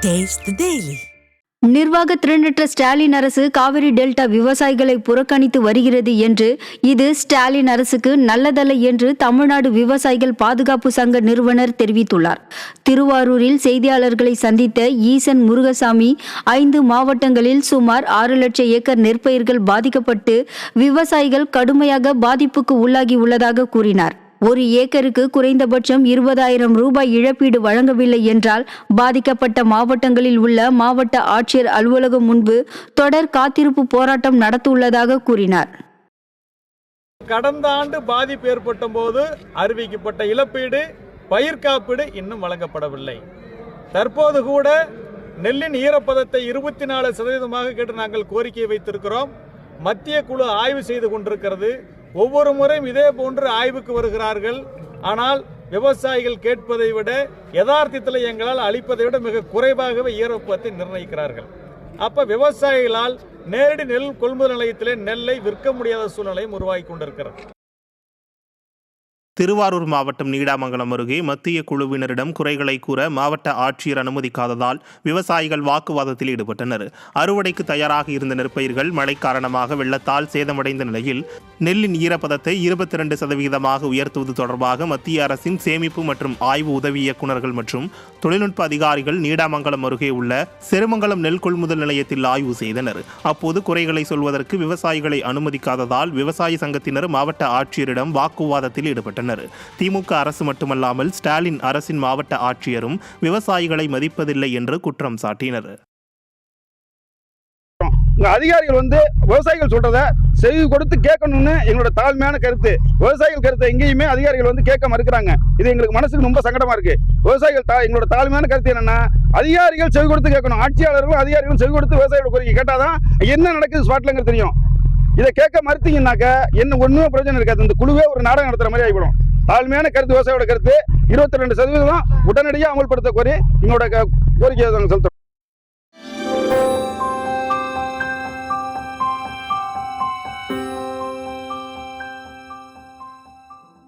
Taste the Daily. நிர்வாக திறனற்ற ஸ்டாலின் அரசு Kaveri delta விவசாயிகளை புறக்கணித்து வருகிறது என்று, இது ஸ்டாலின் அரசுக்கு நல்லதல்ல என்று தமிழ்நாடு விவசாயிகள் பாதுகாப்பு சங்க நிறுவனர் தெரிவித்துள்ளார். திருவாரூரில் செய்தியாளர்களை சந்தித்த ஈசன் முருகசாமி, 5 மாவட்டங்களில் சுமார் 6 லட்சம் ஏக்கர் நெற்பயிர்கள் பாதிக்கப்பட்டு விவசாயிகள் கடுமையாக பாதிப்புக்கு உள்ளாகி உள்ளதாக கூறினார். ஒரு ஏக்கருக்கு குறைந்தபட்சம் 20,000 ரூபாய் இழப்பீடு வழங்கவில்லை என்றால் பாதிக்கப்பட்ட மாவட்டங்களில் உள்ள மாவட்ட ஆட்சியர் அலுவலகம் முன்பு தொடர் காத்திருப்பு போராட்டம் நடத்தவுள்ளதாக கூறினார். கடந்த ஆண்டு பாதிப்பு ஏற்பட்ட போது அறிவிக்கப்பட்ட இழப்பீடு, பயிர் காப்பீடு இன்னும் வழங்கப்படவில்லை. தற்போது கூட நெல்லின் ஈரப்பதத்தை 24% கேட்டு நாங்கள் கோரிக்கை வைத்திருக்கிறோம். மத்திய குழு ஆய்வு செய்து கொண்டிருக்கிறது. ஒவ்வொரு முறையும் இதே போன்று ஆய்வுக்கு வருகிறார்கள். ஆனால் விவசாயிகள் கேட்பதை விட யதார்த்தத்தில் எங்களால் அளிப்பதை விட மிக குறைவாகவே ஈரப்பதத்தை நிர்ணயிக்கிறார்கள். அப்ப விவசாயிகளால் நேரடி நெல் கொள்முதல் நிலையத்திலே நெல்லை விற்க முடியாத சூழ்நிலையும் உருவாகி கொண்டிருக்கிறது. திருவாரூர் மாவட்டம் நீடாமங்கலம் அருகே மத்திய குழுவினரிடம் குறைகளை கூற மாவட்ட ஆட்சியர் அனுமதிக்காததால் விவசாயிகள் வாக்குவாதத்தில் ஈடுபட்டனர். அறுவடைக்கு தயாராக இருந்த நெற்பயிர்கள் மழை காரணமாக வெள்ளத்தால் சேதமடைந்த நிலையில் நெல்லின் ஈரப்பதத்தை 22% உயர்த்துவது தொடர்பாக மத்திய அரசின் சேமிப்பு மற்றும் ஆய்வு உதவி இயக்குநர்கள் மற்றும் தொழில்நுட்ப அதிகாரிகள் நீடாமங்கலம் அருகே உள்ள செருமங்கலம் நெல் கொள்முதல் நிலையத்தில் ஆய்வு செய்தனர். அப்போது குறைகளை சொல்வதற்கு விவசாயிகளை அனுமதிக்காததால் விவசாய சங்கத்தினர் மாவட்ட ஆட்சியரிடம் வாக்குவாதத்தில் ஈடுபட்டனர். திமுக அரசு மட்டுமல்லாமல் ஸ்டாலின் அரசின் மாவட்ட ஆட்சியரும் விவசாயிகளை மதிப்பதில்லை என்று குற்றம் சாட்டினர். அதிகாரிகள் விவசாயிகள் சொல்றத செய்து கொடுத்து கேட்கணும்னு எங்களோட தாழ்மையான கருத்து. விவசாயிகள் கருத்தை எங்கேயுமே அதிகாரிகள் கேட்க மறுக்கிறாங்க. இது எங்களுக்கு மனசுக்கு ரொம்ப சங்கடமா இருக்கு. விவசாயிகள் எங்களோட தாழ்மையான கருத்து என்னன்னா, அதிகாரிகள் செவி கொடுத்து கேட்கணும். ஆட்சியாளர்களும் அதிகாரிகளும் செவி கொடுத்து விவசாயியோட கோரிக்கை கேட்டாதான் என்ன நடக்குது ஸ்பாட்லங்கிறது தெரியும். இதை கேட்க மறுத்தீங்கன்னாக்க என்ன ஒண்ணுமே பிரச்சனை இருக்காது. இந்த குழுவே ஒரு நாடகம் நடத்துற மாதிரி ஆகிவிடும். தாழ்மையான கருத்து விவசாயியோட கருத்து 22% உடனடியாக அமல்படுத்த கோரி எங்களோட கோரிக்கையை செலுத்துறோம்.